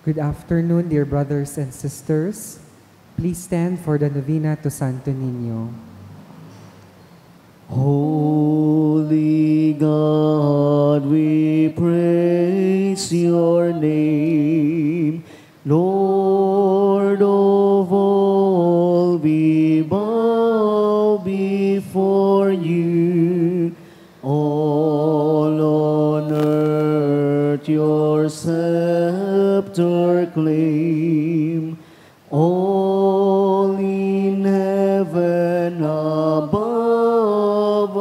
Good afternoon, dear brothers and sisters. Please stand for the novena to Santo Niño. Holy God, we praise your name. Lord of all, we bow before you. All on earth your scepter claim. All in heaven above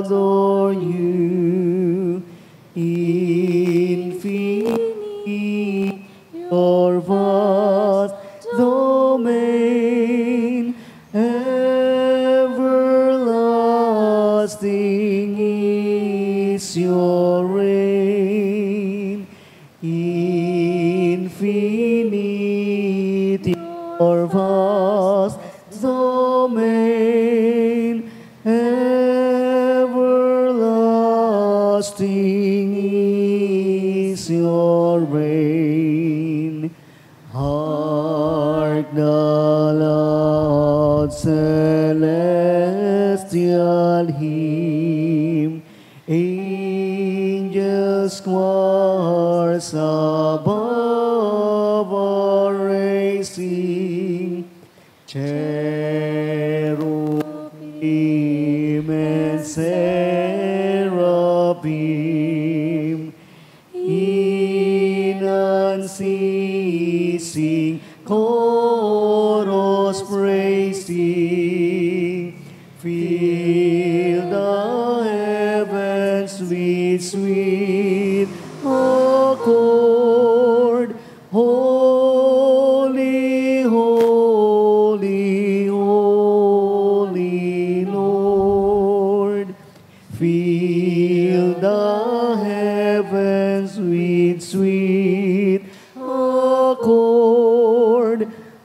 adore you. Infinite your vast domain, everlasting is your reign. Infinite your vast domain, everlasting is your reign. Hark the loud celestial hymn, angels choirs above are raising, cherubim and seraphim, in unceasing chorus praising, fill the heavens with sweet accord. Holy, holy, holy Lord, fill the heavens with sweet accord.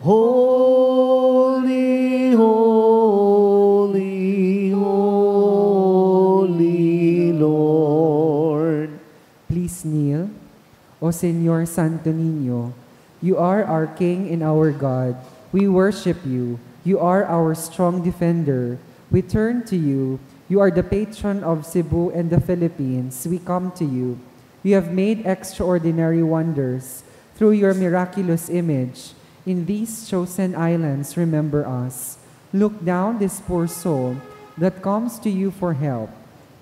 Holy, holy, holy Lord. Please kneel. O Señor Santo Niño, you are our King and our God. We worship you. You are our strong defender. We turn to you. You are the patron of Cebu and the Philippines. We come to you. You have made extraordinary wonders through your miraculous image. In these chosen islands, remember us. Look down this poor soul that comes to you for help.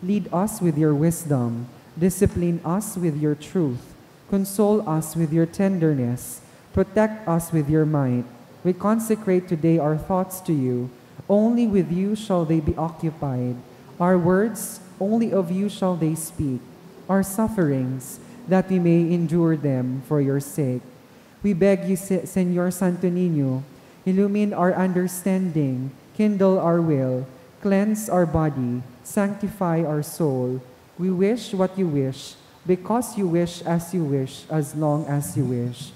Lead us with your wisdom. Discipline us with your truth. Console us with your tenderness. Protect us with your might. We consecrate today our thoughts to you. Only with you shall they be occupied. Our words, only of you shall they speak. Our sufferings, that we may endure them for your sake. We beg you, Señor Santo Niño, illumine our understanding, kindle our will, cleanse our body, sanctify our soul. We wish what you wish, because you wish, as long as you wish.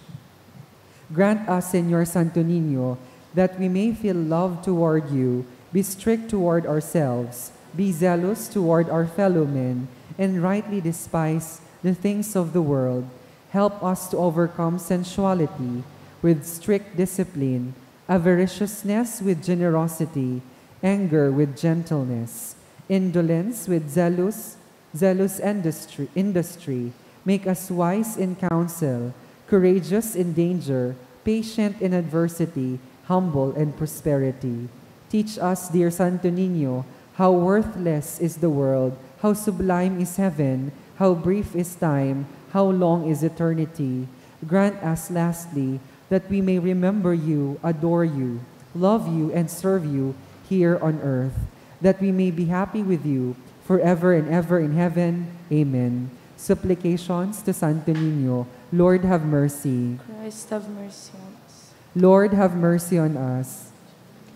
Grant us, Señor Santo Niño, that we may feel love toward you, be strict toward ourselves, be zealous toward our fellow men, and rightly despise the things of the world. Help us to overcome sensuality with strict discipline, avariciousness with generosity, anger with gentleness, indolence with zealous industry. Make us wise in counsel, courageous in danger, patient in adversity, humble in prosperity. Teach us, dear Santo Niño, how worthless is the world, how sublime is heaven, how brief is time, how long is eternity. Grant us, lastly, that we may remember you, adore you, love you, and serve you here on earth, that we may be happy with you forever and ever in heaven. Amen. Supplications to Santo Niño. Lord, have mercy. Christ, have mercy on us. Lord, have mercy on us.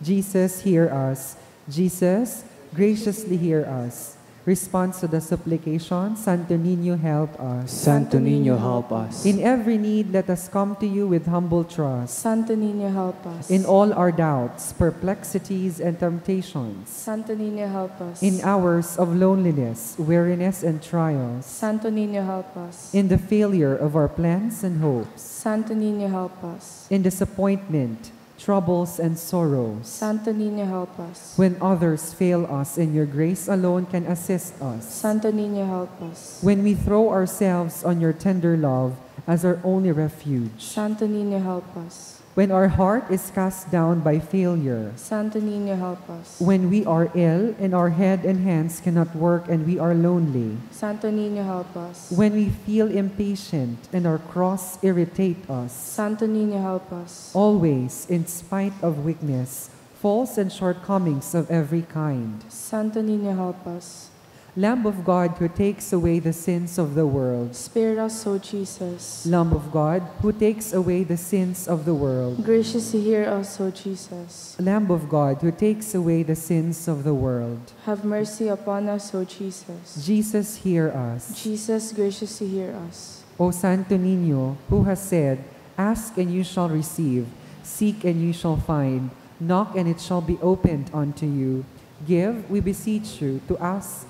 Jesus, hear us. Jesus, graciously hear us. Response to the supplication, Santo Niño, help us. Santo Niño, help us. In every need, let us come to you with humble trust. Santo Niño, help us. In all our doubts, perplexities, and temptations. Santo Niño, help us. In hours of loneliness, weariness, and trials. Santo Niño, help us. In the failure of our plans and hopes. Santo Niño, help us. In disappointment, troubles, and sorrows. Santo Niño, help us. When others fail us and your grace alone can assist us. Santo Niño, help us. When we throw ourselves on your tender love as our only refuge. Santo Niño, help us. When our heart is cast down by failure. Santo Niño, help us. When we are ill and our head and hands cannot work and we are lonely. Santo Niño, help us. When we feel impatient and our cross irritate us. Santo Niño, help us. Always, in spite of weakness, faults and shortcomings of every kind. Santo Niño, help us. Lamb of God who takes away the sins of the world. Spare us, O Jesus. Lamb of God who takes away the sins of the world. Graciously hear us, O Jesus. Lamb of God who takes away the sins of the world. Have mercy upon us, O Jesus. Jesus, hear us. Jesus, graciously hear us. O Santo Niño, who has said, ask and you shall receive, seek and you shall find, knock and it shall be opened unto you. Give, we beseech you, to us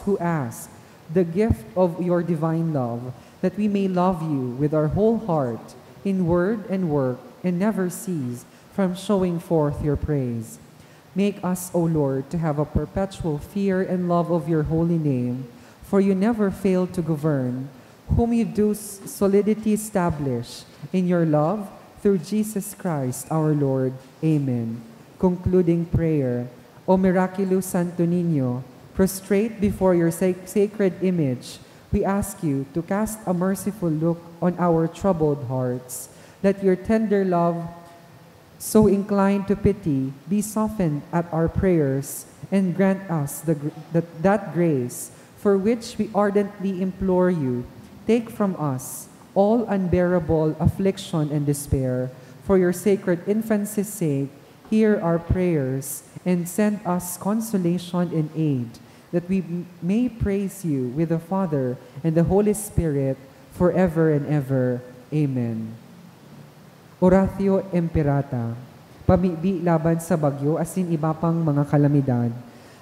who ask, the gift of your divine love, that we may love you with our whole heart, in word and work, and never cease from showing forth your praise. Make us, O Lord, to have a perpetual fear and love of your holy name, for you never fail to govern, whom you do solidity establish in your love, through Jesus Christ our Lord. Amen. Concluding prayer. O miraculous Santo Niño, prostrate before your sacred image, we ask you to cast a merciful look on our troubled hearts. Let your tender love, so inclined to pity, be softened at our prayers, and grant us that grace for which we ardently implore you. Take from us all unbearable affliction and despair. For your sacred infancy's sake, hear our prayers, and send us consolation and aid, that we may praise you with the Father and the Holy Spirit forever and ever. Amen. Oratio Imperata. Pamibi laban sa bagyo asin iba pang mga kalamidad.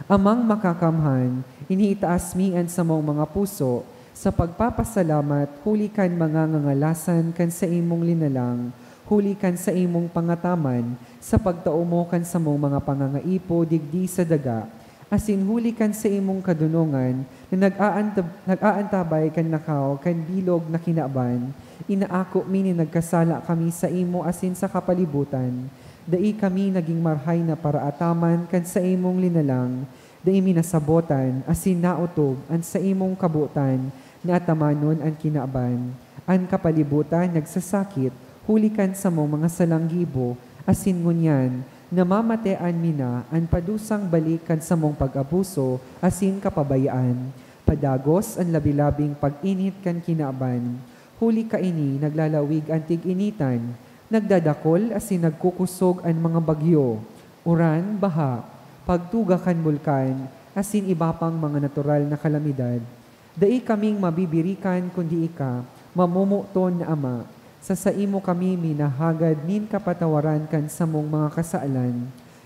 Amang makakamhan, iniitaas mian sa mong mga puso, sa pagpapasalamat, huli kan mga ngangalasan kan sa imong linalang, huli kan sa imong pangataman, sa pagtaumo kan sa mong mga pangangaipo, digdi sa daga, asin huli kan sa imong kadunungan, na nag-aantabay kan nakaw, kan bilog na kinaban, inaako mini nagkasala kami sa imo asin sa kapalibutan, dai kami naging marhay na paraataman kan sa imong linalang, dai minasabotan, asin nautog, an sa imong kabutan, na atamanon ang kinaban, an kapalibutan nagsasakit, hulikan sa mong mga salanggibo, asin ngunyan, namamatean mina, an padusang balikan sa mong pag-abuso, asin kapabayaan, padagos ang labilabing pag-init kan kinaban, huli ka ini, naglalawig ang tig-initan, nagdadakol asin nagkukusog ang mga bagyo, uran, baha, pagtuga kan bulkan, asin iba pang mga natural na kalamidad. Dai kaming mabibirikan kundi ika, mamumuton na Ama, sa imo kami minahagad nin kapatawaran kan sa mong mga kasaalan.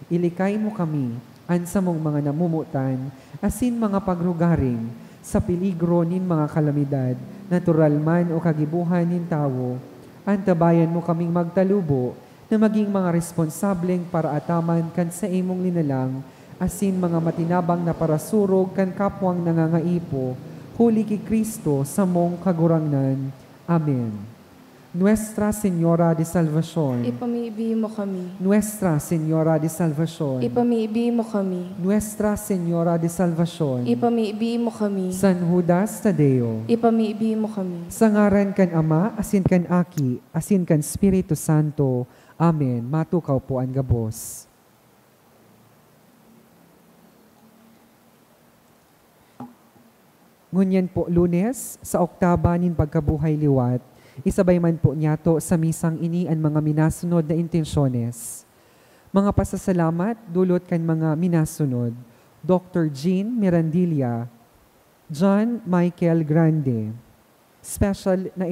Ilikay mo kami, an sa mong mga namumutan, asin mga pagrugaring, sa peligro nin mga kalamidad, natural man o kagibuhan nin tawo. Antabayan mo kaming magtalubo, na maging mga responsableng para ataman kan sa imong linalang, asin mga matinabang na parasurog kan kapwang nangangaipo, huli ki Kristo sa mong kagurangnan. Amen. Nuestra Señora de Salvación. Ipamiibi mo kami. Nuestra Señora de Salvación. Ipamiibi mo kami. Nuestra Señora de Salvación. Ipamiibi mo kami. San Judas Tadeo. Ipamiibi mo kami. Sa ngaran kan Ama, asin kan Aki, asin kan Espiritu Santo. Amen. Matukaw po ang gabos. Ngunyan po Lunes, sa oktaba nin pagkabuhay liwat, isabay man po niyato sa misang ini ang mga minasunod na intensyones. Mga pasasalamat, dulot kan mga minasunod. Dr. Jean Mirandilla, John Michael Grande. Special na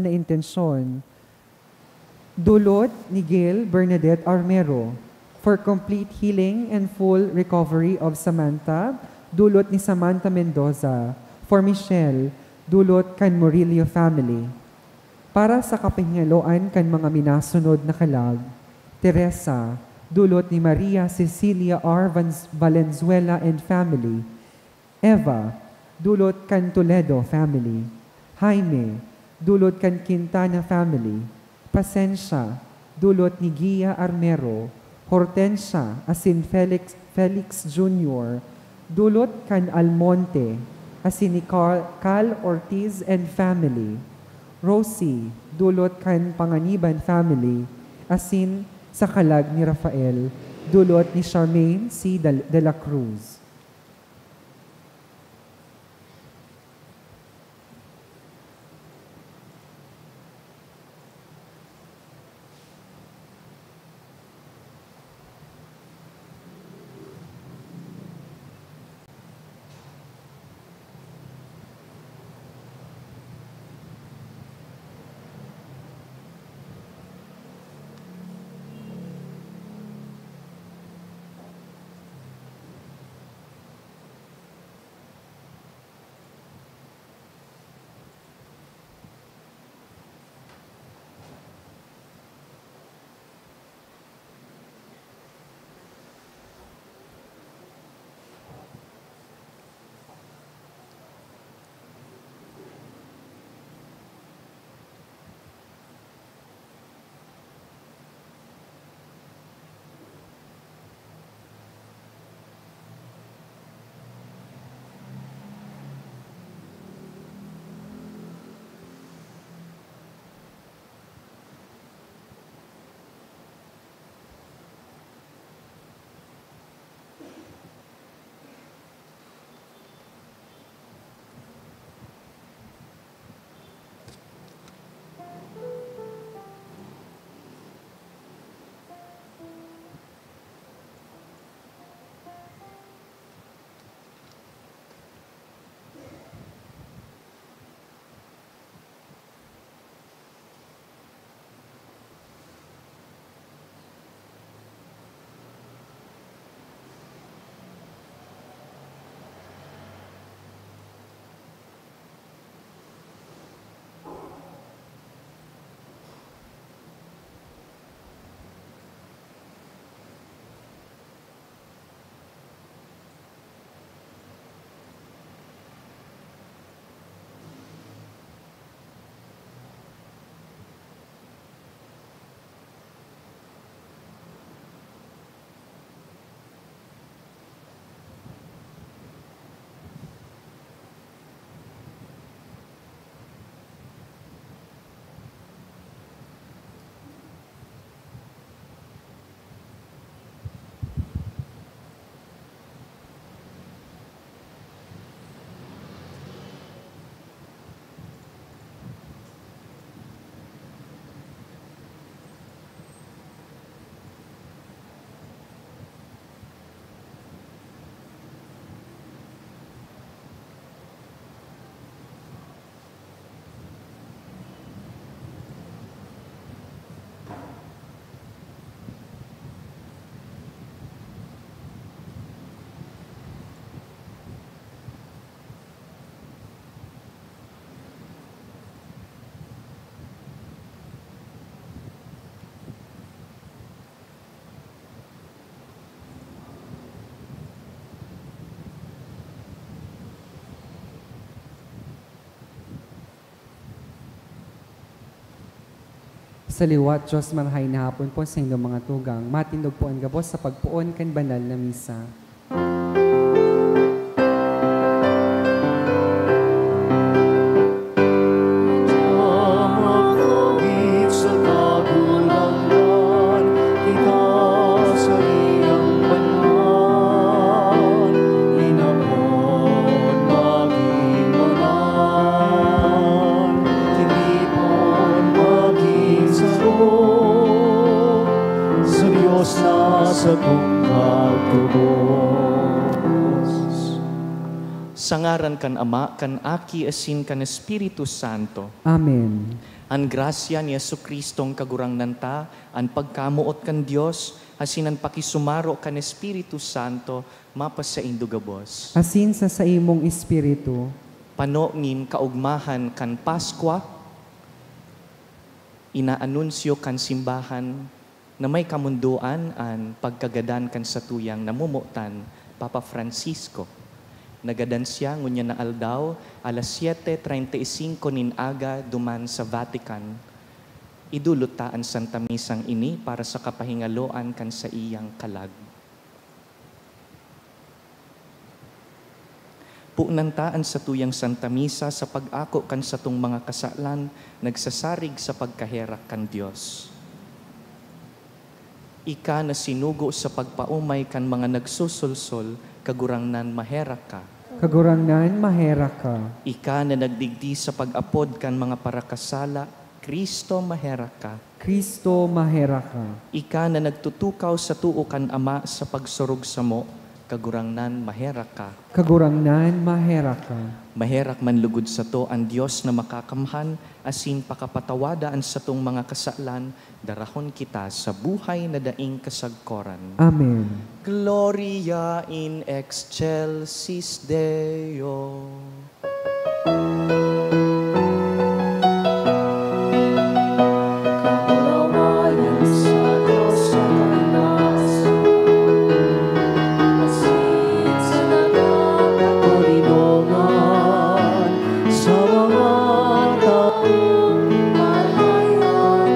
intensyon, dulot ni Gail Bernadette Armero, for complete healing and full recovery of Samantha, dulot ni Samantha Mendoza, for Michelle, dulot kan Murillo family. Para sa kapahingaloan kan mga minasunod na kalag, Teresa, dulot ni Maria Cecilia R. Valenzuela and family. Eva, dulot kan Toledo family. Jaime, dulot kan Quintana family. Pasensya, dulot ni Gia Armero. Hortensia, asin Felix Jr., dulot kan Almonte, asin ni Cal Ortiz and family. Rosie, dulot kan Panganiban family, asin sa kalag ni Rafael, dulot ni Charmaine C. de la Cruz. Sa liwat, Diyos marahay na hapon po sa inyong mga tugang. Matindog po ang gabos sa pagpuon kan banal na misa. Sa kong pagtubo. sa ngaran kan Ama, kan Aki, asin kan Espiritu Santo. Amen. An grasya ni Jesucristong kagurangnan ta, an pagkamuot kan Dios, asin an pakisumaro kan Espiritu Santo, mapasa indugabos. Asin sa imong espiritu, Panongin kaugmahan kan Paskwa, inaanunsyo kan simbahan, na may kamunduan an pagkagadan kan satuyang namumutan, Papa Francisco. Nagadan siya ngunya na aldaw, alas 7:35 nin aga duman sa Vatican. Idulutaan Santa Misang ini para sa kapahingaloan kan sa iyang kalag. Puunantaan sa tuyang Santa Misa sa pag-ako kan sa tung mga kasalan, nagsasarig sa pagkaherak kan Diyos. Ika na sinugo sa pagpaumay kan mga nagsusulsol, kagurangnan maherak ka. kagurangnan mahera ka. Ika na nagdigdi sa pag-apod kan mga parakasala, Kristo maherak ka. Kristo mahera ka. Ika na nagtutukaw sa tuo kan Ama sa pagsurog sa mo, kagurangnan maherak ka. Kagurangnan mahera ka. Maherak man lugod sa to ang Diyos na makakamhan, asin pakapatawadaan sa tong mga kasalan, darahon kita sa buhay na daing kasagkoran. Amen. Gloria in excelsis Deo. Kaurawayan sa Diyos sa kanasang, asin sa dagat kalinongan, sa mga taong malayan mo.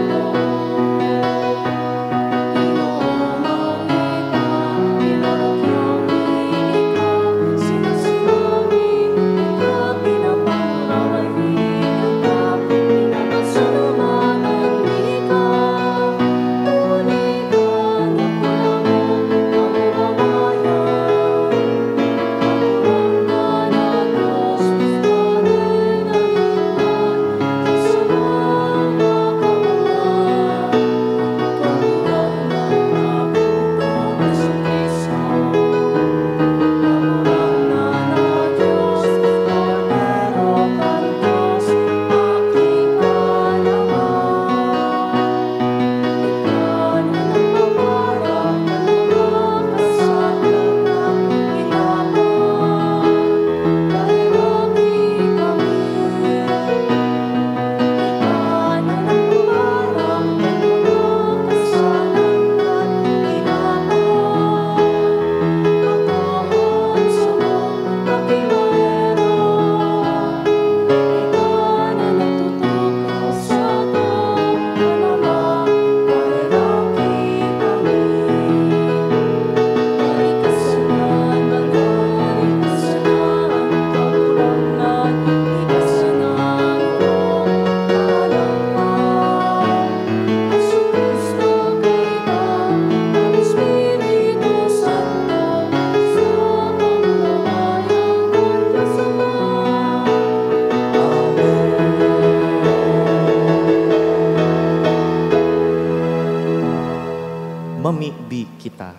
Mamibi kita.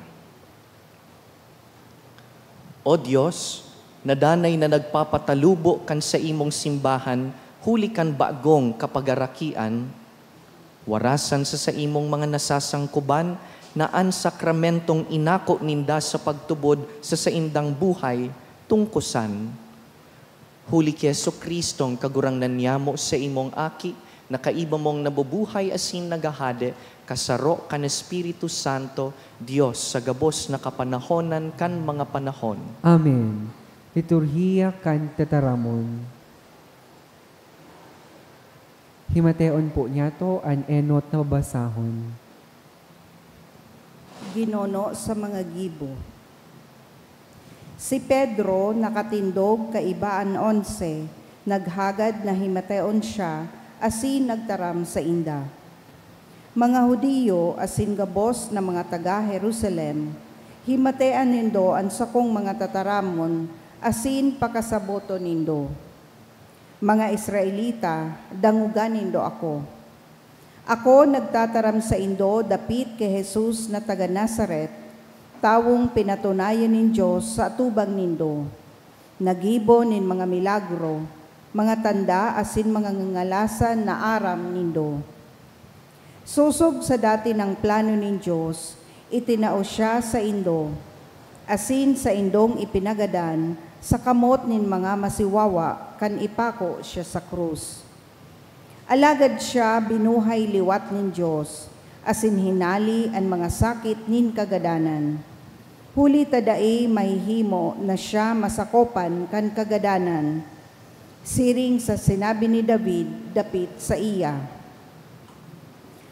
O Diyos, nadanay na nagpapatalubo kan sa imong simbahan, huli kan bagong kapagarakian, warasan sa imong mga nasasangkuban, na an sakramentong inako ninda sa pagtubod sa saindang buhay, tungkusan. Huli ki Jesucristong kagurangnan niyamo sa imong aki, na kaiba mong nabubuhay asin nagahade, kasaro kan Espiritu Santo, Diyos sa gabos na kapanahonan kan mga panahon. Amen. Liturhiya kan tataramon. Himateon po niya to an enot na basahon. Ginono sa mga gibo. Si Pedro nakatindog kaibaan 11, naghagad na himateon siya, asin nagtaram sa inda. Mga Hudiyo asin gabos na mga taga Jerusalem, himatean nindo ang sakong mga tataramon, asin pakasaboto nindo. Mga Israelita, dangugan nindo ako. Ako nagtataram sa indo dapit kay Jesus na taga Nazaret, tawong pinatunayan nin Diyos sa atubang nindo. nagibo nin mga milagro, mga tanda asin mga ngalasan na aram nindo. Susog sa dati ng plano nin Diyos, itinao siya sa indo, asin sa indong ipinagadan, sa kamot nin mga masiwawa, kan ipako siya sa krus. Alagad siya binuhay liwat nin Diyos, asin hinali ang mga sakit nin kagadanan. Huli tadai mahihimo na siya masakopan kan kagadanan, siring sa sinabi ni David, dapit sa iya.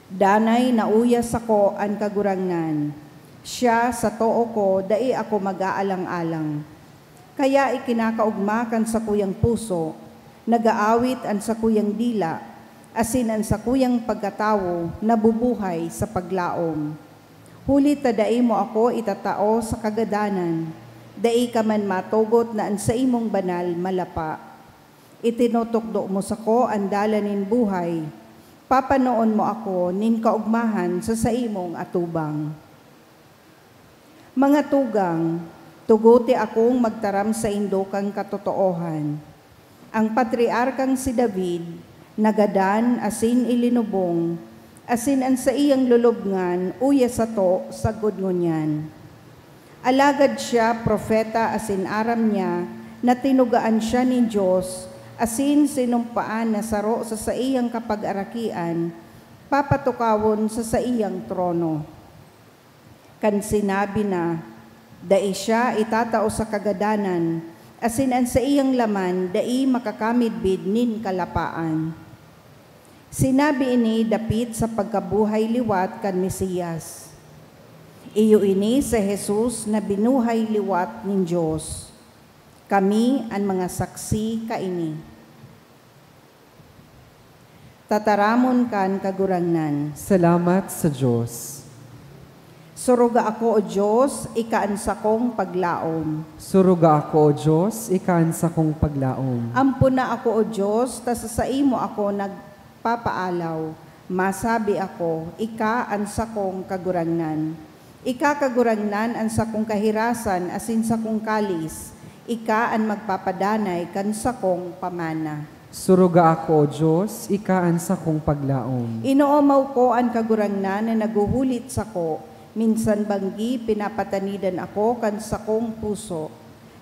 Danay nauyas ako ang kagurangnan, siya sa too ko, dai ako mag-aalang-alang. Kaya ikinakaugmakan sa kuyang puso, nagaawit ang sa kuyang dila, asin ang sa kuyang pagkatawo, nabubuhay sa paglaom. Huli tadai mo ako itatao sa kagadanan, dai ka man matugot na ang sa imong banal malapa. Itinutukdo mo sa ko ang dalanin buhay, papanoon mo ako nin kaugmahan sa imong atubang. Mga tugang, tuguti akong magtaram sa indo kang katotoohan. Ang patriarkang si David, nagadan asin ilinubong, asin ang sa iyang lulubngan, uya sa to, sagod ngunyan. Alagad siya, profeta, asin aram niya, na tinugaan siya ni Diyos, asin sinumpaan na saro sa iyang kapag-arakian, papatukawon sa iyang trono. Kan sinabi na, dai siya itatao sa kagadanan, asin ang sa iyang laman, dai makakamidbid nin kalapaan. Sinabi ini dapit sa pagkabuhay liwat kan Mesiyas. Iyo ini sa Jesus na binuhay liwat nin Diyos. Kami ang mga saksi kaini. Tataramon kan kagurangnan. Salamat sa Diyos. Suruga ako o Diyos, ikaansa kong paglaom. Suruga ako o Diyos, ikaansa kong paglaom. Ampuna ako o Diyos, ta sa imo ako nagpapaalaw. Masabi ako, ika ansa kong kagurangnan. Ika kagurangnan ansa kong kahirasan, asin sa kong kalis. Ika ang magpapadanay kansa kong pamana. Suruga ako o Diyos, ikaansa kong paglaom. Inoomaw ko ang kagurangnan na naguhulit sa ko. Minsan banggi pinapatanidan ako kan sa kong puso.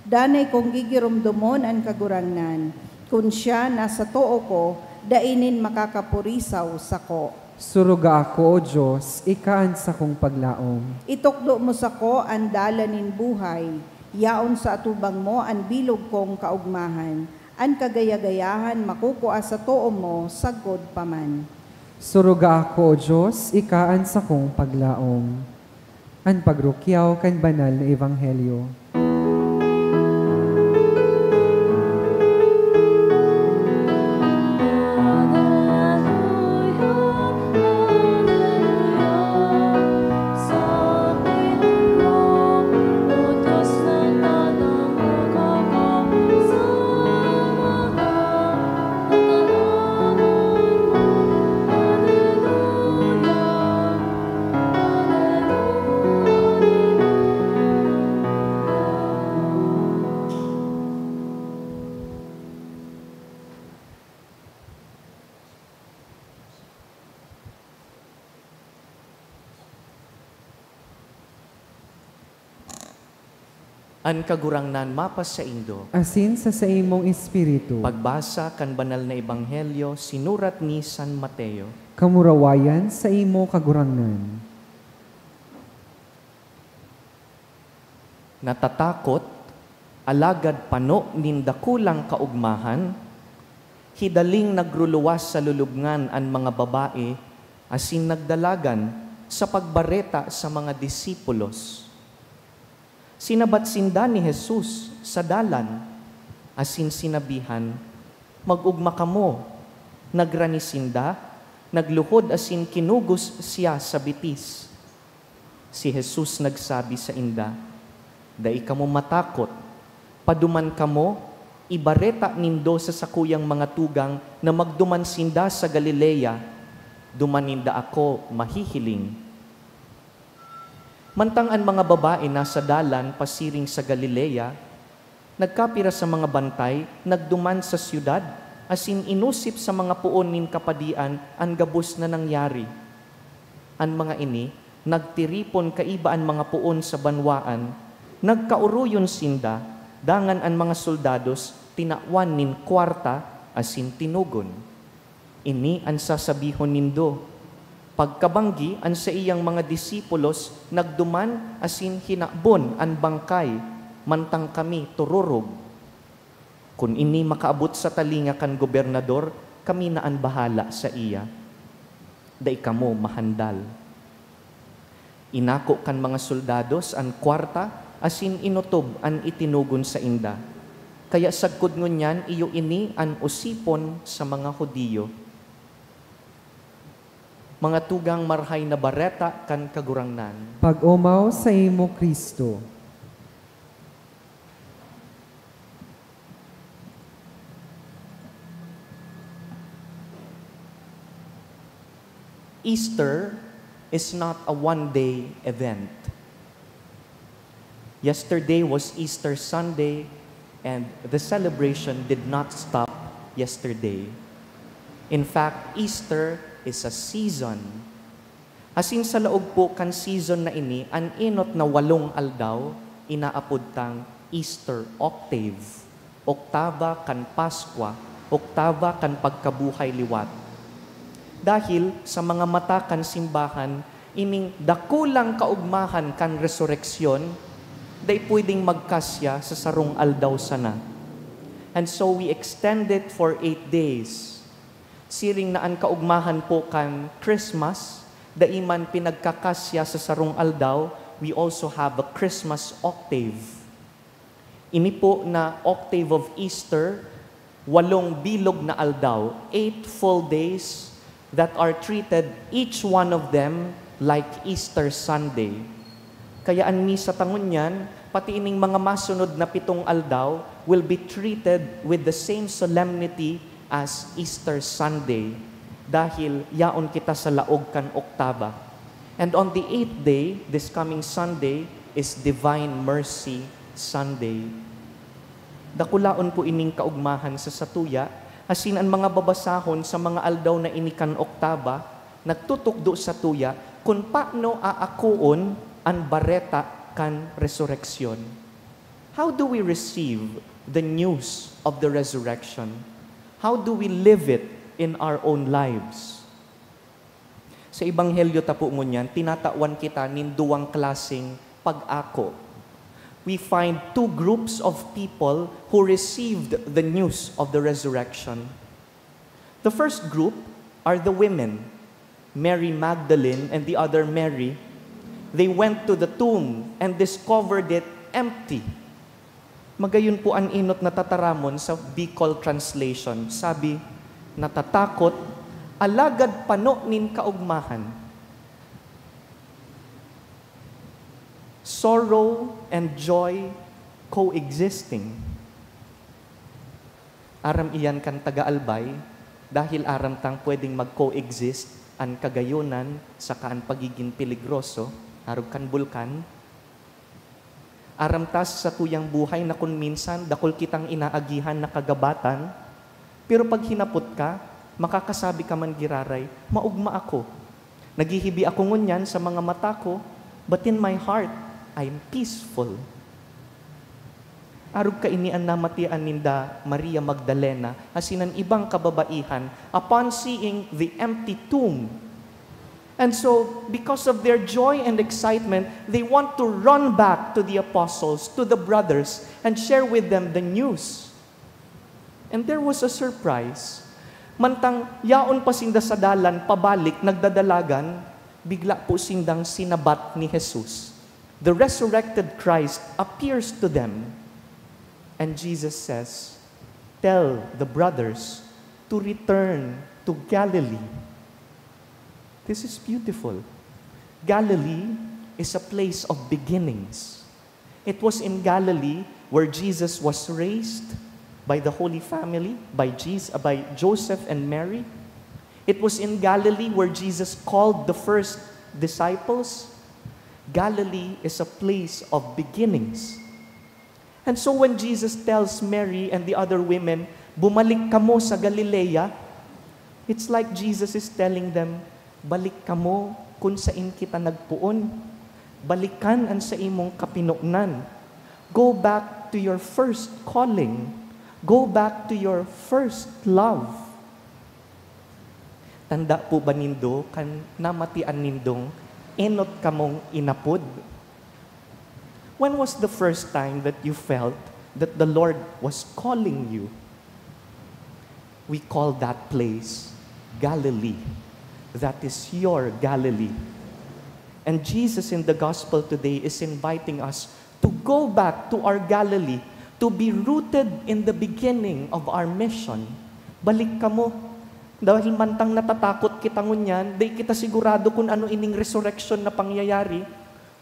Danay kong gigirumdumon ang kagurangnan. Kung siya nasa too ko, dainin makakapurisaw sa ko. Suruga ako o Diyos, ikaansa kong paglaom. Itukdo mo sa ko ang dalanin buhay. Yaon sa atubang mo ang bilog kong kaugmahan. Ang kagayagayahan makukuha sa too mo, sagod paman. Suruga ako o Diyos, ikaansa kong paglaom. Ang pagrukyaw kan banal na ebanghelyo. An kagurangnan mapas sa indo. Asin sa imong espiritu. Pagbasa kan banal na ebanghelyo sinurat ni San Mateo. Kamurawayan sa imo kagurangnan. Natatakot, alagad pano nin dakulang kaugmahan, hidaling nagruluwas sa lulubngan an mga babae, asin nagdalagan sa pagbareta sa mga disipulos. Sinabatsinda ni Jesus sa dalan, asin sinabihan, magugma kamo, nagranisinda, nagluhod asin kinugos siya sa bitis. Si Jesus nagsabi sa inda, dai kamo matakot, paduman kamo, ibareta nindo sa sakuyang mga tugang na magdumansinda sa Galilea, dumaninda ako mahihiling. Mantang ang mga babae nasa dalan pasiring sa Galilea, Nagkapira sa mga bantay, nagduman sa siyudad, asin inusip sa mga puon nin kapadian, ang gabos na nangyari. Ang mga ini, nagtiripon kaibaan mga puon sa banwaan, nagkauruyon sinda, dangan ang mga soldados, tinawan nin kwarta, asin tinugon. Ini ang sasabihon nindo. Pagkabanggi, ang sa iyang mga disipulos, nagduman, asin hinakbon ang bangkay, mantang kami tururog. Kung ini makaabot sa talinga kan gobernador, kami na ang bahala sa iya. Dai kamo mahandal. Inako kan mga soldados ang kwarta, asin inutob ang itinugon sa inda. Kaya sagkod ngunyan, iyo ini ang usipon sa mga Hudiyo. Mga tugang marhay na bareta kan kagurangnan. Pag-umaw sa imo, Kristo. Easter is not a one-day event. Yesterday was Easter Sunday, and the celebration did not stop yesterday. In fact, Easter is a season. Asin sa laog po kan season na ini, an inot na 8 aldaw, inaapod tang Easter octave. Oktaba kan Paskwa, oktaba kan pagkabuhay liwat. Dahil sa mga mata kan simbahan, ining dakulang kaugmahan kan resurreksyon, day pwedeng magkasya sa sarong aldaw sana. And so we extend it for 8 days. Siring na ang kaugmahan po kan Christmas, daiman pinagkakasya sa sarong aldaw, we also have a Christmas octave. Ini po na octave of Easter, 8 bilog na aldaw, 8 full days, that are treated, each one of them, like Easter Sunday. Kaya ang misa tangon yan, pati ining mga masunod na 7 aldaw will be treated with the same solemnity as Easter Sunday. Dahil yaon kita sa laog kan oktaba. And on the 8th day, this coming Sunday, is Divine Mercy Sunday. Dakulaon po ining kaugmahan sa satuya, asin ang mga babasahon sa mga aldaw na inikan oktaba, nagtutukdo sa tuya kung paano aakuon ang bareta kan resurreksyon. How do we receive the news of the resurrection? How do we live it in our own lives? Sa Ebanghelyo tapo ngunyan, tinatawan kita nin 2 klaseng pag-ako. We find 2 groups of people who received the news of the resurrection. The first group are the women, Mary Magdalene and the other Mary. They went to the tomb and discovered it empty. Magayon po ang inot na tataramon sa Bicol translation. Sabi, natatakot, alagad pano nin kaugmahan. Sorrow and joy coexisting. Aram iyan kan taga-albay, dahil aram tang pwedeng mag-coexist ang kagayunan sa kaan pagiging peligroso, harog kan bulkan. Aram tas sa tuyang buhay na kung minsan dakol kitang inaagihan na kagabatan, pero pag hinapot ka, makakasabi ka man giraray, maugma ako. Naghihibi ako ngunyan sa mga mata ko, but in my heart, I'm peaceful. Arog ka ini ang namatian ninda Maria Magdalena, asinan ibang kababaihan, upon seeing the empty tomb. And so, because of their joy and excitement, they want to run back to the apostles, to the brothers, and share with them the news. And there was a surprise. Mantang yaon pa sinda sa dalan, pabalik, nagdadalagan, bigla po sindang sinabat ni Jesus. The resurrected Christ appears to them. And Jesus says, tell the brothers to return to Galilee. This is beautiful. Galilee is a place of beginnings. It was in Galilee where Jesus was raised by the Holy Family, by Joseph and Mary. It was in Galilee where Jesus called the first disciples. Galilee is a place of beginnings. And so when Jesus tells Mary and the other women, bumalik kamo sa Galilea, it's like Jesus is telling them, balik kamo kung saan kita nagpuon. Balikan ang sa imong kapinoknan. Go back to your first calling. Go back to your first love. Tanda po ba nindo, kan namatian nindong, enot kamong inapod? When was the first time that you felt that the Lord was calling you? We call that place Galilee. That is your Galilee. And Jesus in the gospel today is inviting us to go back to our Galilee, to be rooted in the beginning of our mission. Balik ka mo. Dahil mantang natatakot kita ngunyan, di kita sigurado kung ano ining resurrection na pangyayari.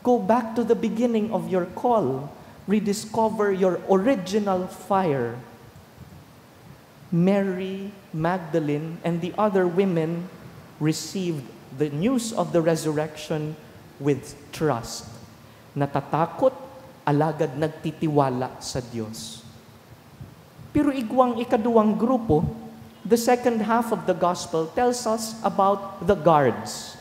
Go back to the beginning of your call. Rediscover your original fire. Mary Magdalene and the other women received the news of the resurrection with trust. Natatakot, alagad nagtitiwala sa Diyos. Pero igwang ikaduwang grupo, the second half of the gospel tells us about the guards.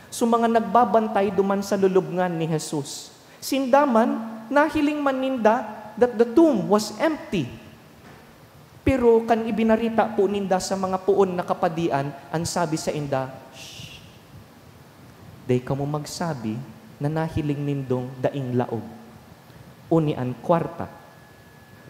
So mga nagbabantay duman sa lulubngan ni Jesus. Sindaman, nahiling man ninda that the tomb was empty. Pero kan ibinarita po ninda sa mga puon na kapadian, ang sabi sa inda, shh, day ka mo magsabi na nahiling nindong daing laog. Unian kwarta.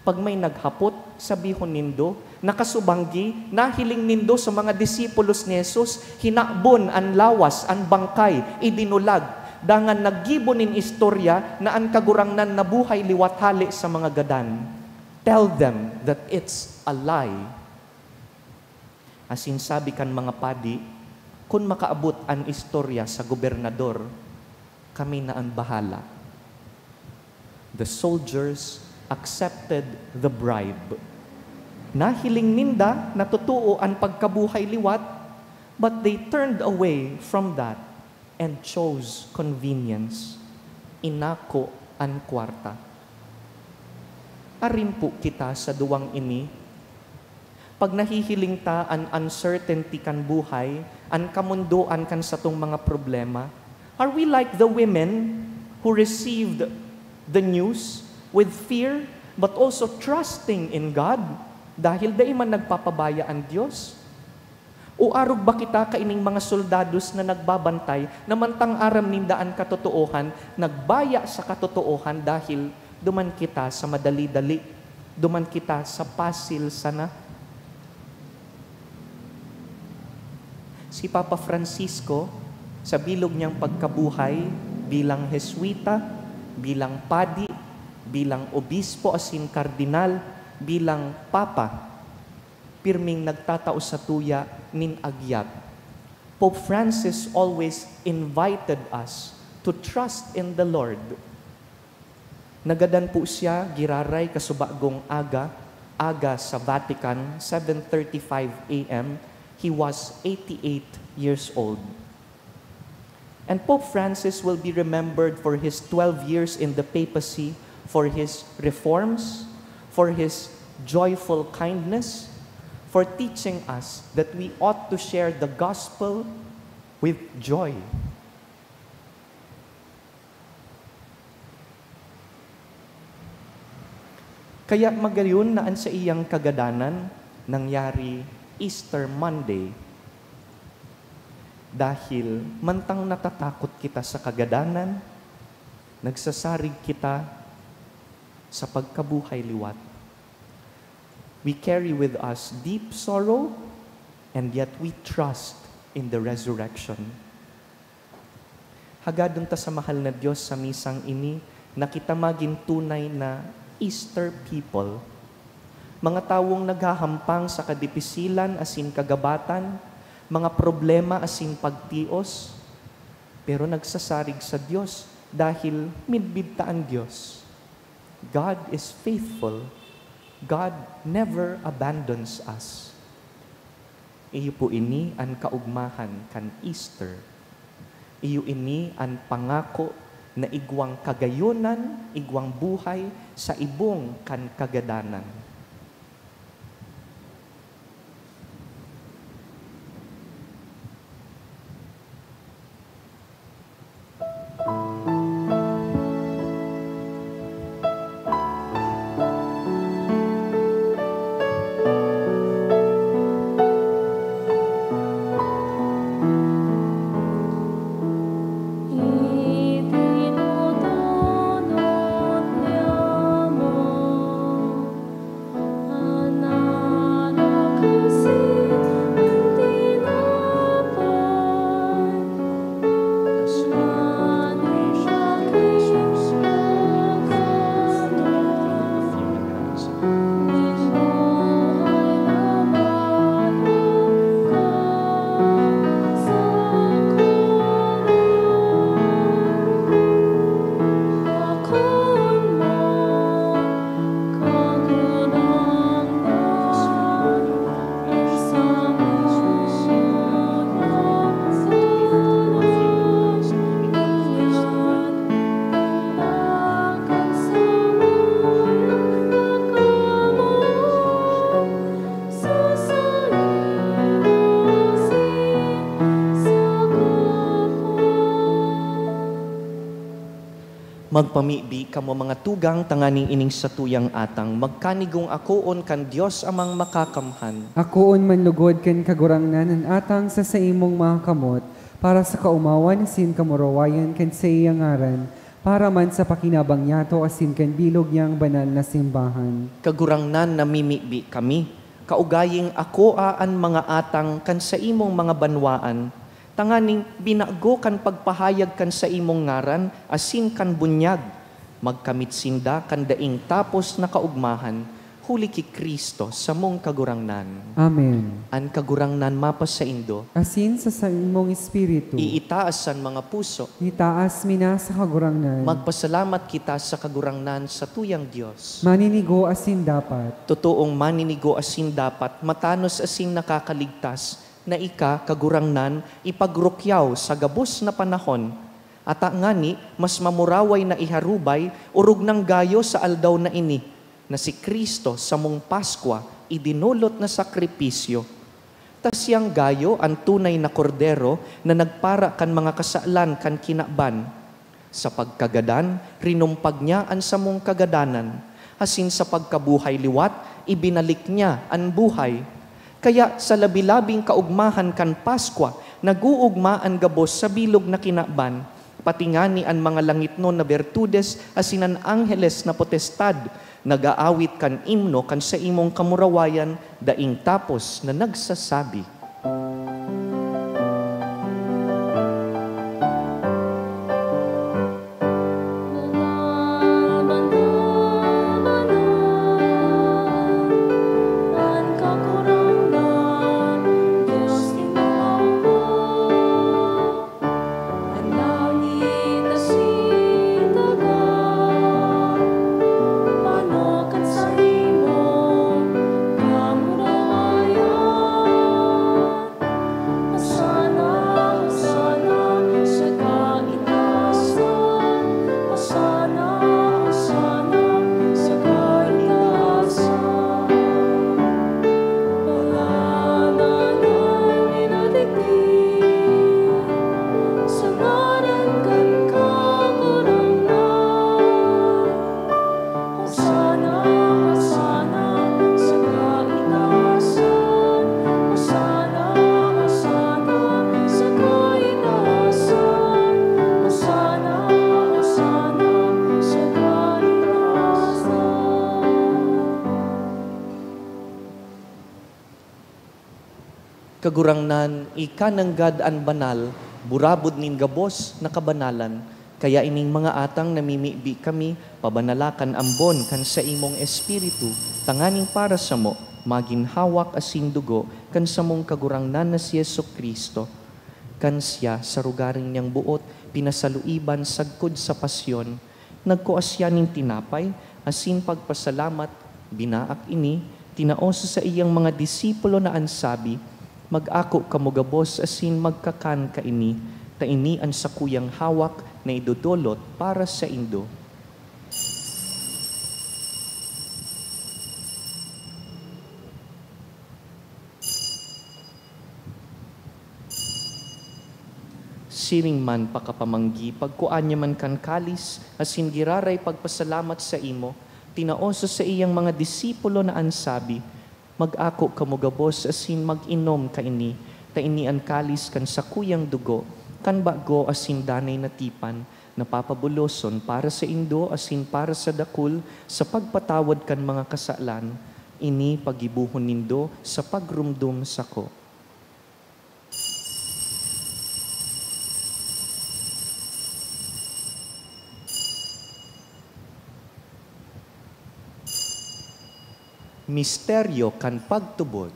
Pag may naghapot, sabihon nindo, nakasubanggi, nahiling nindo sa mga disipulos ni Jesus, hinakbon ang lawas, ang bangkay, idinulag, dangan naggibonin istorya na ang kagurangnan nabuhay liwathali sa mga gadan. Tell them that it's a lie. Asin sabi kan mga padi, kung makaabot ang istorya sa gobernador, kami na ang bahala. The soldiers accepted the bribe. Nahiling ninda na totoo ang pagkabuhay liwat, but they turned away from that and chose convenience. Inako ang kwarta. Arin po kita sa duwang ini, pag nahihiling ta an uncertainty kan buhay, an kamundoan kan sa tong mga problema, are we like the women who received the news with fear, but also trusting in God, dahil dahil man nagpapabaya ang Diyos? O arog ba kita kaining mga soldados na nagbabantay, na mantang aram nindaan katotoohan, nagbaya sa katotoohan dahil duman kita sa madali-dali, duman kita sa pasil sana? Si Papa Francisco, sa bilog niyang pagkabuhay, bilang Jesuita, bilang padi, bilang obispo asin kardinal, bilang papa, pirming nagtatao sa tuya nin agyat. Pope Francis always invited us to trust in the Lord. Nagadan po siya, giraray kasubagong aga sa Vatican, 7:35 a.m. He was 88 years old. And Pope Francis will be remembered for his 12 years in the papacy, for his reforms, for his joyful kindness, for teaching us that we ought to share the gospel with joy. Kaya magayon na sa iyang kagadanan, nangyari Easter Monday. Dahil mantang natatakot kita sa kagadanan, nagsasarig kita sa pagkabuhay liwat. We carry with us deep sorrow, and yet we trust in the resurrection. Hagadon ta sa mahal na Diyos sa misang ini, na kita maging tunay na Easter people. Mga tawong naghahampang sa kadipisilan asin kagabatan, mga problema asin pagtios, pero nagsasarig sa Diyos dahil midbid ta ang Diyos. God is faithful. God never abandons us. Iyo po ini ang kaugmahan kan Easter. Iyo ini ang pangako na igwang kagayunan, igwang buhay sa ibong kan kagadanan. Magpamibi kamo mga tugang tanganing ining sa tuyang atang, magkanigong akoon kan Dios amang makakamhan. Akoon manlugod ken kagurangnan ang atang sa imong mga kamot, para sa kaumawan sin kamurawayan ken sa iyang ngaran, para man sa pakinabang yato asin ken bilog niyang banal na simbahan. Kagurangnan namimibi kami, kaugaying akoaan mga atang kan sa imong mga banwaan, tanganing binago kan pagpahayag kan sa imong ngaran, asin kan bunyag, magkamit sinda kan daing tapos na kaugmahan, huli ki Kristo sa mong kagurangnan. Amen. An kagurangnan mapas sa indo, Asin sa imong espiritu, iitaasan mga puso, itaas mina sa kagurangnan, magpasalamat kita sa kagurangnan sa tuyang Dios. maninigo asin dapat, Totoong maninigo asin dapat, matanos asin nakakaligtas, na ika, kagurangnan, ipagrukyaw sa gabos na panahon. At ngani, mas mamuraway na iharubay, urog ng gayo sa aldaw na ini, na si Kristo sa mong Paskwa, idinulot na sakripisyo. Tas siyang gayo, ang tunay na kordero, na nagpara kan mga kasaalan kan kinaban. Sa pagkagadan, rinumpag niya ang sa mong kagadanan. Asin sa pagkabuhay liwat, ibinalik niya ang buhay. Kaya sa labi-labing kaugmahan kan Paskwa, naguugmaan gabos sa bilog na kinaban, patingani ang mga langitnon na bertudes asinan angheles na potestad, nagaawit kan imno kan sa imong kamurawayan, daing tapos na nagsasabi. Kagurangnan, ikananggad an banal, burabod nin gabos na kabanalan, kaya ining mga atang namimibi kami, pabanalakan ambon kan sa imong espiritu, tanganing para sa mo, maginhawak asin dugo, kan sa mong kagurangnan na si Yesu Kristo. Kan siya sa rugaring niyang buot, pinasaluiban sagkod sa pasyon, nagkuasya ning tinapay, asin pagpasalamat, binaak ini, tinaos sa iyang mga disipulo na ansabi, mag-ako kamugabos asin magkakan ka ini, ta ini ang sakuyang hawak na idudulot para sa indo. Siring man pakapamanggi, pagkuan niya man kan kalis, asin giraray pagpasalamat sa imo, tinaoso sa iyang mga disipulo na ansabi, mag-ako kamugabos asin mag-inom kaini, taini ang kalis kan sakuyang dugo, kan bago asin danay na tipan, napapabuloson para sa indo asin para sa dakul, sa pagpatawad kan mga kasalan, ini pagibuhon nindo sa pagrumdum sako. Misteryo kan pagtubod.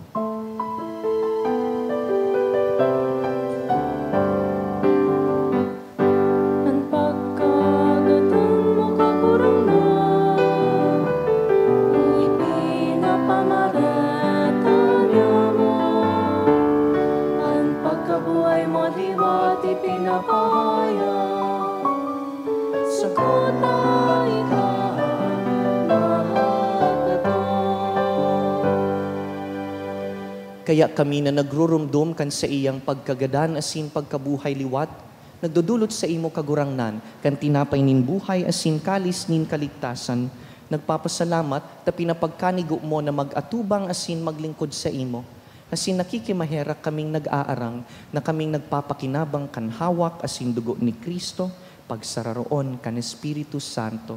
Ang pagkagatan mo kagurangnan, ipinapamaratan niya mo. Ang pagkabuhay mo liwat ipinapahayag, sagot na ikaw. Kaya kami na nagrurumdum kan sa iyang pagkagadan asin pagkabuhay liwat, nagdudulot sa imo kagurangnan, kan tinapay nin buhay asin kalis nin kaligtasan, nagpapasalamat ta pinapagkanigo mo na mag-atubang asin maglingkod sa imo, asin nakikimaherak kaming nag-aarang na kaming nagpapakinabang kan hawak asin dugo ni Kristo, pagsararoon kan Espiritu Santo.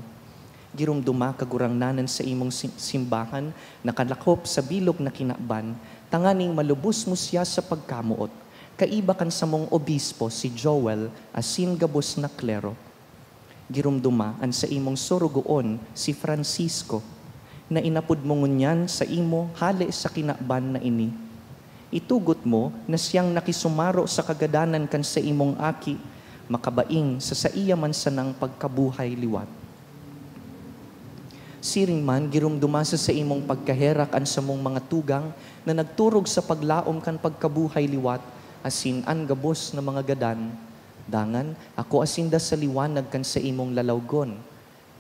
Girumduma kagurangnanan sa imong simbahan, nakalakop sa bilog na kinaban, tanganing malubos mo siya sa pagkamuot. Kaiba kan sa mong obispo si Joel asin gabos na klero. Girumduma an sa imong surugoon si Francisco, na inapod mo ngunyan sa imo hali sa kinaban na ini. Itugot mo na siyang nakisumaro sa kagadanan kan sa imong aki, makabaing sa iya man sanang pagkabuhay liwat. Siring man, girumdumasa sa imong pagkaherak an sa mong mga tugang na nagturog sa paglaom kan pagkabuhay liwat, asin an gabos na mga gadan. Dangan, ako asinda sa liwanag kan sa imong lalawgon.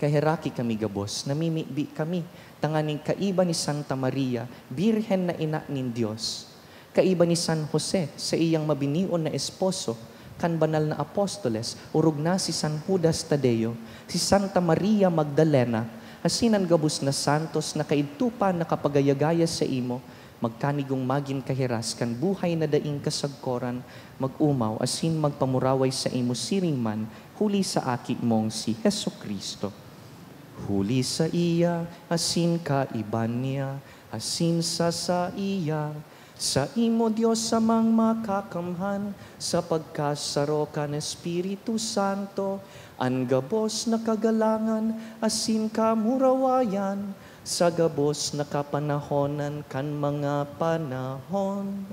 Kaheraki kami gabos, namimibi kami, tanganing kaiba ni Santa Maria, Birhen na ina nin Diyos. Kaiba ni San Jose sa iyang mabinion na esposo, kan banal na apostoles, urog na si San Judas Tadeo, si Santa Maria Magdalena, asinan gabos na santos na kaidtupa na kapagayagaya sa imo, magkanigong magin kahiras kan buhay na daing kasagkoran, mag-umaw asin magpamuraway sa imo siring man, huli sa aki mong si Heso Kristo. Huli sa iya, asin kaiban niya, asin sa iya, sa imo Diyos amang makakamhan, sa pagkasaro kan Espiritu Santo, ang gabos na kagalangan, asin kamurawayan, sa gabos na kapanahonan kan mga panahon.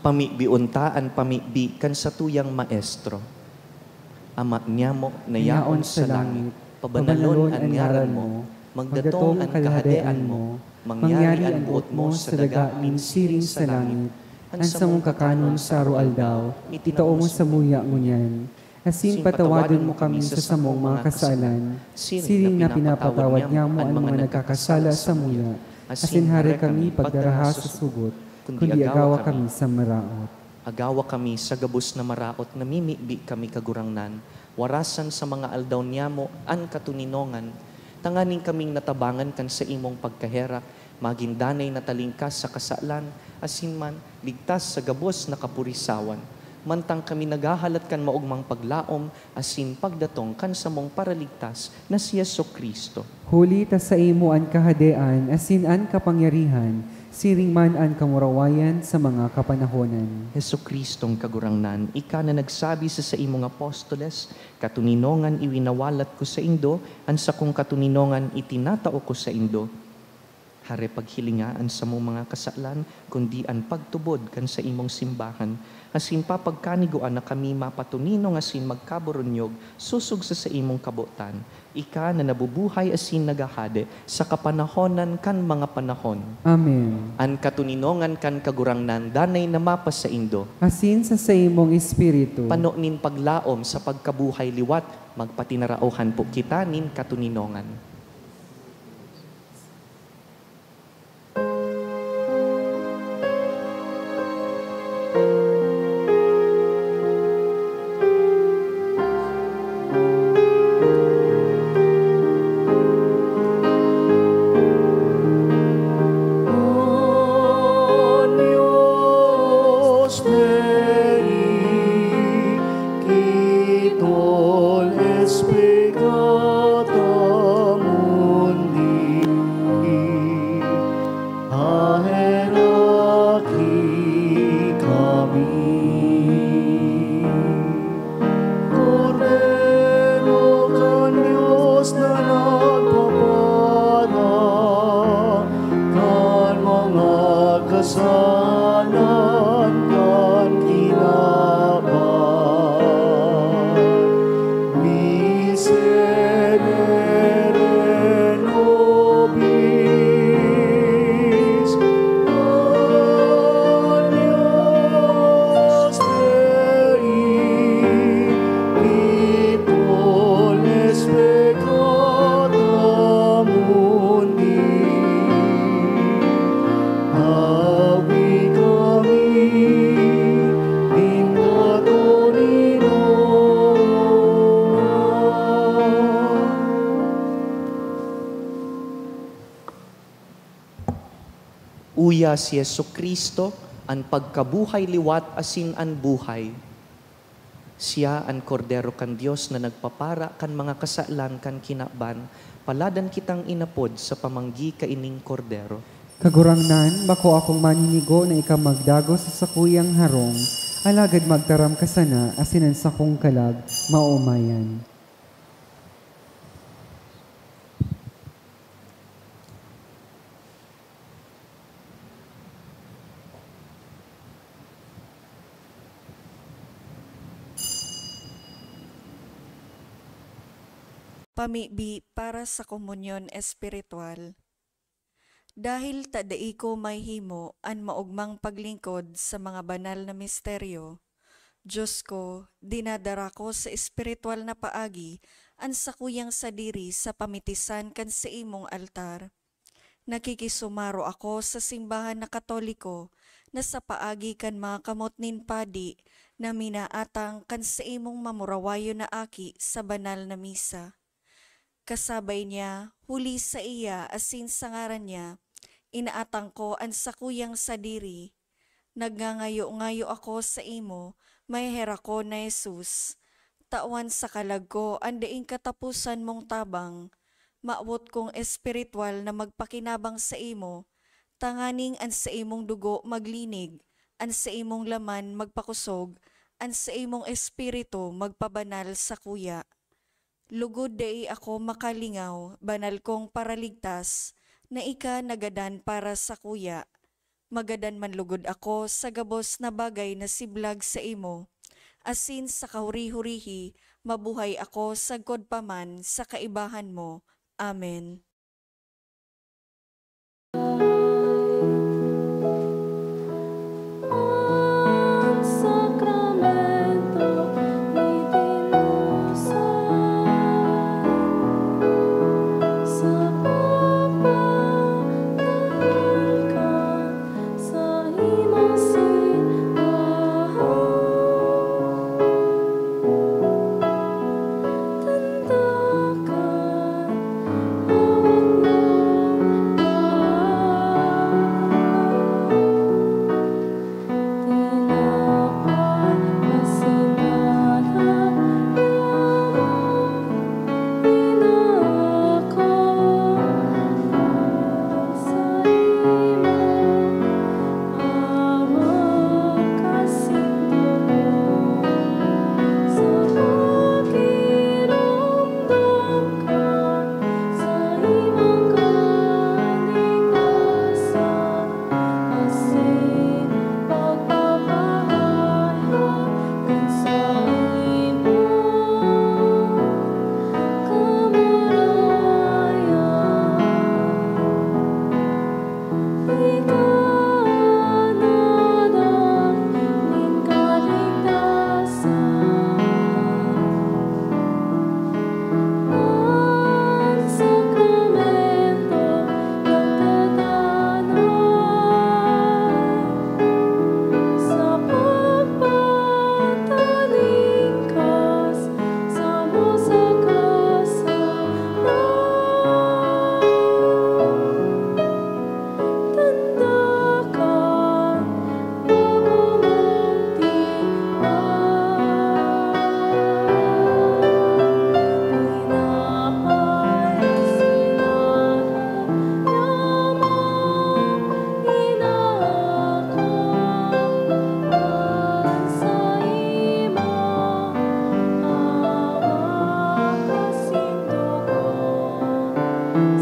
Pamibiuntaan pamibi kan sa tuyang maestro. Ama niya mo nayaon sa langit, pabanalon ang ngaran mo, magdatong ang kahadean mo, mangyari ang buot mo sa daga nin siring sa langit, ang sa mong kakanon sa rualdaw, itao mo sa muya ngunyan. Asin patawadon mo kami sa samong mga kasalan, siring na pinapatawad niya mo ang mga nagkakasala sa muya. Asin hari kami pagdaraha sa sugot, kundi agawa kami sa maraot. Agawa kami sa gabos na maraot, namimibi kami kagurangnan, warasan sa mga aldaw niya mo, an katuninongan, tanganing kaming natabangan kan sa imong pagkaherak, maging danay na talingkas sa kasalan, asin man, ligtas sa gabos na kapurisawan. Mantang kami naghahalat kan maugmang paglaom, asin pagdatong kan sa mong paraligtas na si Yesu Kristo. Huli ta sa imo an kahadean, asin an kapangyarihan, siring man ang kamurawayan sa mga kapanahonan. Heso Kristong kagurangnan, ika na nagsabi sa imong apostoles, katuninongan iwinawalat ko sa indo, ansa kong katuninongan itinatao ko sa indo. Hare paghilingaan sa mong mga kasalan, kundi ang pagtubod kan sa imong simbahan. Asin papagkaniguan na kami mapatuninong asin magkaburunyog, susug sa imong kabutan. Ika na nabubuhay asin nagahade sa kapanahonan kan mga panahon. Amen. An katuninongan kan kagurangnan, danay na mapas sa indo. Asin sa imong espiritu. Panonin paglaom sa pagkabuhay liwat, magpatinarauhan po kita nin katuninongan. Uya si Yesu Kristo, ang pagkabuhay liwat asin ang buhay. Siya ang kordero kan Dios na nagpapara kan mga kasalan kan kinaban, paladan kitang inapod sa pamanggi kaining kordero. Kagurangnan, bako akong maninigo na ika magdago sa sakuyang harong, alagad magtaram ka sana, asinan sa kong kalag, maumayan. Pamibi para sa komunyon espiritual. Dahil tadai ko may himo an maugmang paglingkod sa mga banal na misteryo, Diyos ko, dinadara ko sa espiritual na paagi an sakuyang sadiri sa pamitisan kan sa imong altar. Nakikisumaro ako sa simbahan na Katoliko na sa paagi kan mga kamot nin padi na minaatang kan sa imong mamurawayo na aki sa banal na misa. Kasabay niya, huli sa iya asin sa ngaran niya, inaatang ko ang sakuyang sadiri. Nagngangayo-ngayo ako sa imo, may hera ko na Jesus. Tawan sa kalag ko, andaing katapusan mong tabang. Maawot kong espiritual na magpakinabang sa imo, tanganing an sa imong dugo maglinig, an sa imong laman magpakusog, an sa imong espiritu magpabanal sa kuya. Lugod dai ako makalingaw, banal kong paraligtas, na ika nagadan para sa kuya. Magadan man lugod ako sa gabos na bagay na siblag sa imo. Asin sa kahuri-hurihi, mabuhay ako sa godpaman sa kaibahan mo. Amen. Tandakan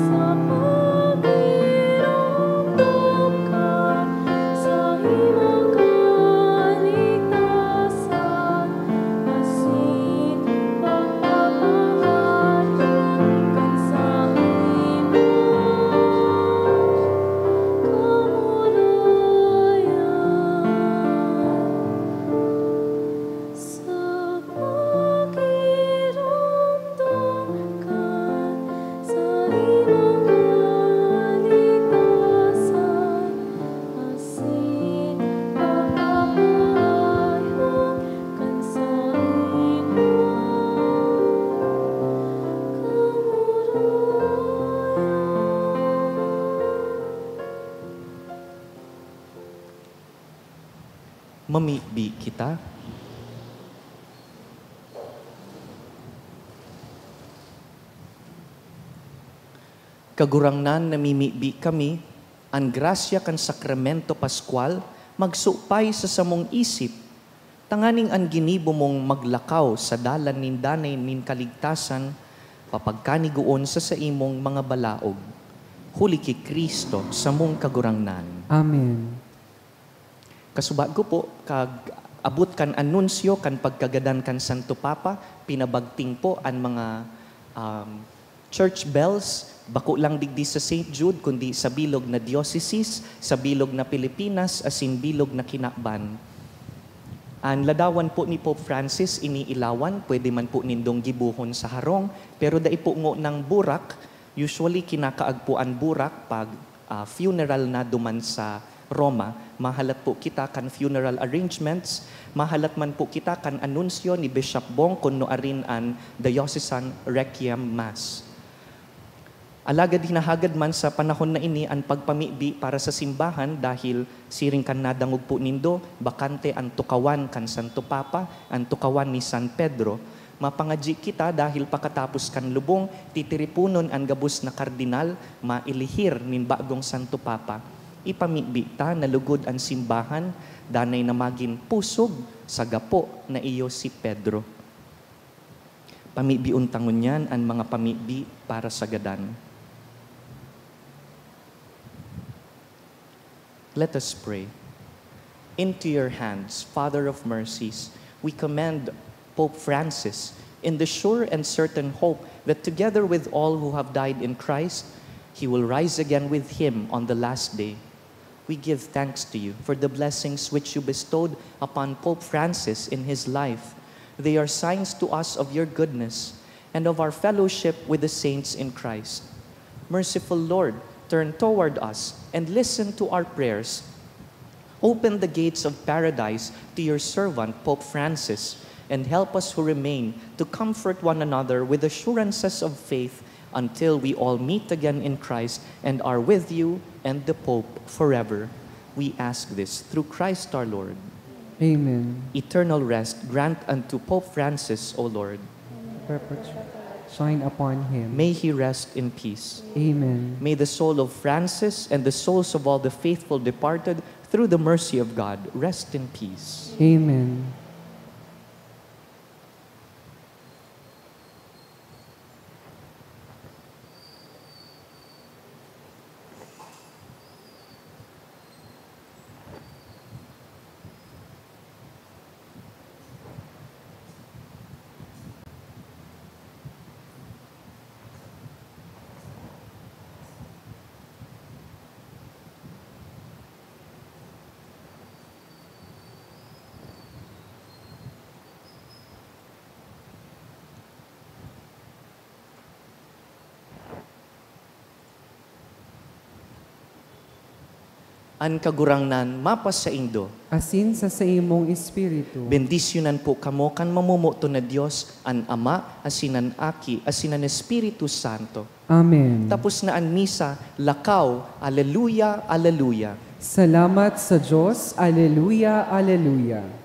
sa pagiromdom ka sa imong kaligtasan, asin pagpapahayag kan sa Mamibi kita. Kagurangnan namimibi kami, ang grasya kan sakramento paskwal, magsupay sa samong isip, tanganing ang ginibo mong maglakaw sa dalan nin danay nin kaligtasan, papagkaniguon sa imong mga balaog. Huli ki Kristo sa mong kagurangnan. Amen. Kasubag ko po, kag abot kan anunsyo, kan pagkagadan kan Santo Papa, pinabagting po ang mga church bells, bako lang digdi sa St. Jude, kundi sa bilog na diocese, sa bilog na Pilipinas, asin bilog na Kinakban. Ang ladawan po ni Pope Francis, iniilawan, pwede man po nindong gibuhon sa harong, pero dai po ngo ng burak, usually kinakaagpuan burak pag funeral na duman sa Roma, mahalat po kita kan funeral arrangements, mahalat man po kita kan anunsyo ni Bishop Bong kuno arin an diocesan requiem mass. Alagad hinahagad man sa panahon na ini ang pagpamibi para sa simbahan dahil siring kan nadangog po nindo, bakante ang tukawan kan Santo Papa, ang tukawan ni San Pedro. Mapangadji kita dahil pakatapos kan lubong, titiripunon ang gabus na kardinal, mailihir nin bagong Santo Papa. Ipamibi ta na lugod ang simbahan, danay na maging pusog sa gapo na iyo si Pedro. Pamibi untangon yan ang mga pamibi para sa gadan. Let us pray. Into your hands, Father of mercies, we commend Pope Francis in the sure and certain hope that together with all who have died in Christ, he will rise again with him on the last day. We give thanks to you for the blessings which you bestowed upon Pope Francis in his life. They are signs to us of your goodness and of our fellowship with the saints in Christ. Merciful Lord, turn toward us and listen to our prayers. Open the gates of paradise to your servant, Pope Francis, and help us who remain to comfort one another with assurances of faith until we all meet again in Christ and are with you and the Pope forever. We ask this through Christ our Lord. Amen. Eternal rest grant unto Pope Francis, O Lord. Shine upon him. May he rest in peace. Amen. May the soul of Francis and the souls of all the faithful departed through the mercy of God rest in peace. Amen. An kagurangnan mapas sa indo. Asin sa imong espiritu. Bendisyonan po kamo kan mamumuto na Dios, an Ama, asinan Aki, asinan Espiritu Santo. Amen. Tapos na ang misa, lakaw, aleluya, aleluya. Salamat sa Diyos. Alleluia, alleluia.